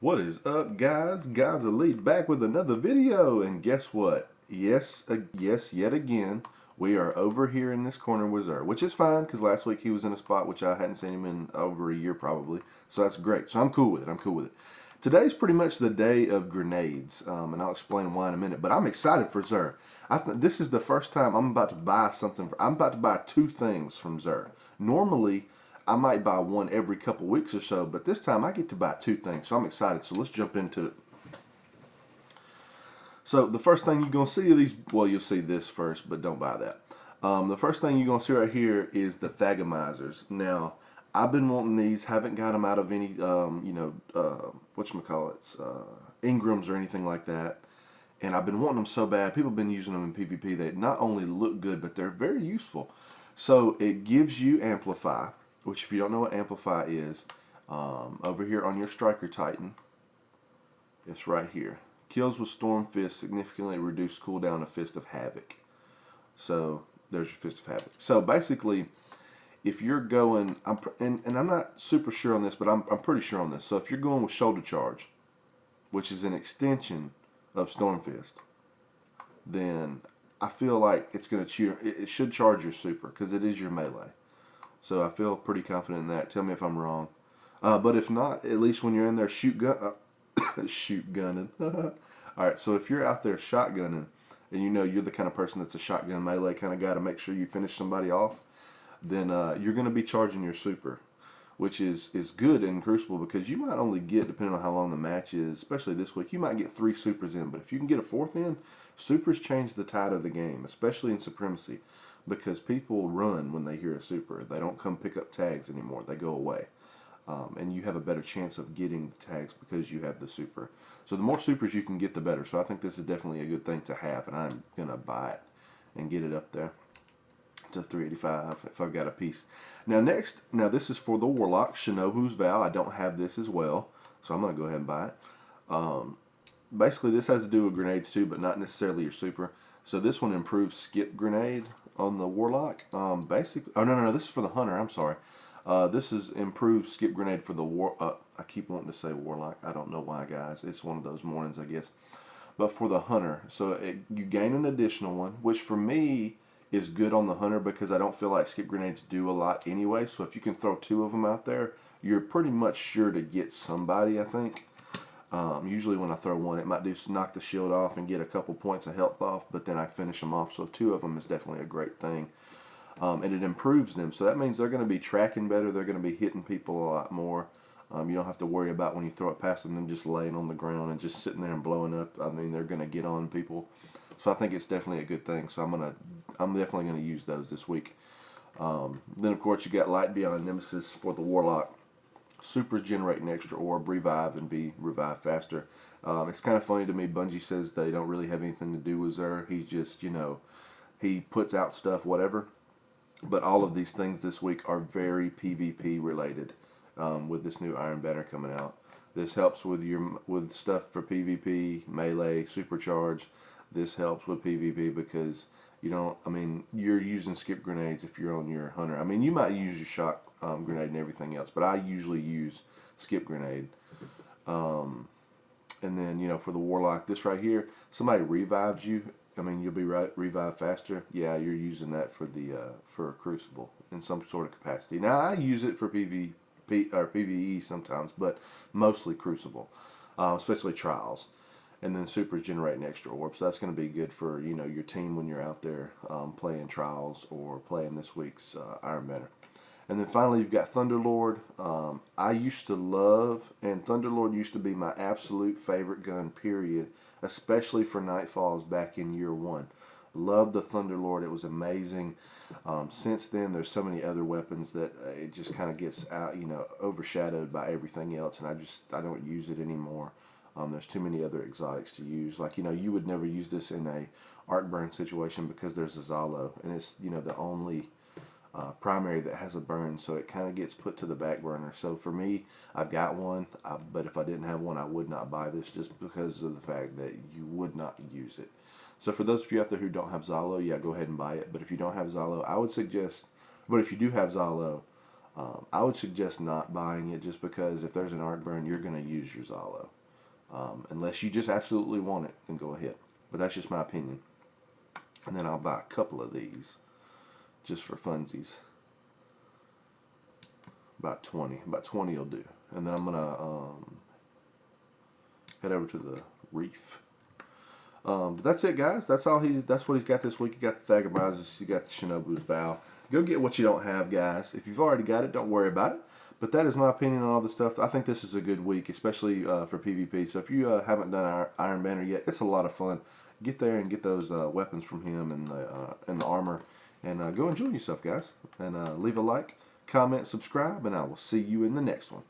What is up, guys? Godz Elite back with another video, and guess what? Yes, yet again, we are over here in this corner with Xur, which is fine because last week he was in a spot which I hadn't seen him in over a year probably, so that's great. So I'm cool with it. I'm cool with it. Today's pretty much the day of grenades, and I'll explain why in a minute. But I'm excited for Xur. I think this is the first time I'm about to buy something. I'm about to buy two things from Xur. Normally, I might buy one every couple weeks or so, but this time I get to buy two things, so I'm excited. So let's jump into it. So the first thing you're gonna see are these. Well, you'll see this first, but don't buy that. The first thing you're gonna see right here is the Thagomizers. Now, I've been wanting these. Haven't got them out of any, whatchamacallits, Ingrams or anything like that. And I've been wanting them so bad. People have been using them in PvP. They not only look good, but they're very useful. So it gives you Amplify, which if you don't know what Amplify is, over here on your Striker Titan, it's right here. Kills with Storm Fist significantly reduce cooldown of Fist of Havoc. So there's your Fist of Havoc. So basically, if you're going, and I'm not super sure on this, but I'm pretty sure on this. So if you're going with Shoulder Charge, which is an extension of Storm Fist, then I feel like it's going to cheer. It should charge your super because it is your melee. So I feel pretty confident in that. Tell me if I'm wrong. But if not, at least when you're in there shoot gunning. All right. So if you're out there shotgunning, and you know you're the kind of person that's a shotgun melee kind of guy to make sure you finish somebody off, then you're going to be charging your super, which is good in Crucible because you might only get, depending on how long the match is, especially this week, you might get 3 supers in. But if you can get a 4th in, supers change the tide of the game, especially in Supremacy, because people run when they hear a super. They don't come pick up tags anymore. They go away. And you have a better chance of getting the tags because you have the super. So the more supers you can get, the better. So I think this is definitely a good thing to have, and I'm going to buy it and get it up there to 385 if I've got a piece. Now this is for the Warlock, Shinobu's Vow. I don't have this as well, so I'm going to go ahead and buy it. Basically, this has to do with grenades too, but not necessarily your super. So this one improves skip grenade on the Warlock. Basically, oh no, this is for the Hunter. I'm sorry. This is improved skip grenade for the war. I keep wanting to say Warlock. I don't know why, guys. It's one of those mornings, I guess. But for the Hunter, so you gain an additional one, which for me is good on the Hunter because I don't feel like skip grenades do a lot anyway. So if you can throw 2 of them out there, you're pretty much sure to get somebody, I think. Usually when I throw one, it might do knock the shield off and get a couple points of health off, but then I finish them off. So 2 of them is definitely a great thing. And it improves them. So that means they're going to be tracking better. They're going to be hitting people a lot more. You don't have to worry about when you throw it past them just laying on the ground and just sitting there and blowing up. I mean, they're going to get on people. So I think it's definitely a good thing. So I'm definitely going to use those this week. Then of course you got Light Beyond Nemesis for the Warlock. Supers generate an extra orb, revive, and be revived faster. It's kind of funny to me. Bungie says they don't really have anything to do with Xur. He's just, he puts out stuff, whatever. But all of these things this week are very PvP related. With this new Iron Banner coming out, this helps with stuff for PvP, melee, supercharge. This helps with PvP because you're using skip grenades if you're on your Hunter. I mean, you might use your shock grenade and everything else, but I usually use skip grenade. And then, for the Warlock, this right here, somebody revives you. I mean, you'll be revived faster. Yeah, you're using that for Crucible in some sort of capacity. Now, I use it for PvE sometimes, but mostly Crucible, especially Trials. And then Supers generate an extra orb, so that's going to be good for your team when you're out there playing Trials or playing this week's Iron Banner. And then finally, you've got Thunderlord. I used to love, and Thunderlord used to be my absolute favorite gun, period, especially for Nightfalls back in year 1. Loved the Thunderlord. It was amazing. Since then, there's so many other weapons that it just kind of gets out, overshadowed by everything else, and I don't use it anymore. There's too many other exotics to use. Like, you would never use this in a arc burn situation because there's a Zhalo, and it's, the only primary that has a burn, so it kind of gets put to the back burner. So for me, I've got one, but if I didn't have one, I would not buy this just because of the fact that you would not use it. So for those of you out there who don't have Zhalo, yeah, go ahead and buy it. But if you don't have Zhalo, I would suggest, but if you do have Zhalo, I would suggest not buying it just because if there's an arc burn, you're going to use your Zhalo. Unless you just absolutely want it, then go ahead. But that's just my opinion. And then I'll buy a couple of these just for funsies. About 20. About 20 will do. And then I'm going to head over to the reef. But that's it, guys. That's what he's got this week. He got the Thagomizers. He got the Shinobu's vow. Go get what you don't have, guys. If you've already got it, don't worry about it. But that is my opinion on all this stuff. I think this is a good week, especially for PvP. So if you haven't done Iron Banner yet, it's a lot of fun. Get there and get those weapons from him and the armor. And go enjoy yourself, guys. And leave a like, comment, subscribe, and I will see you in the next one.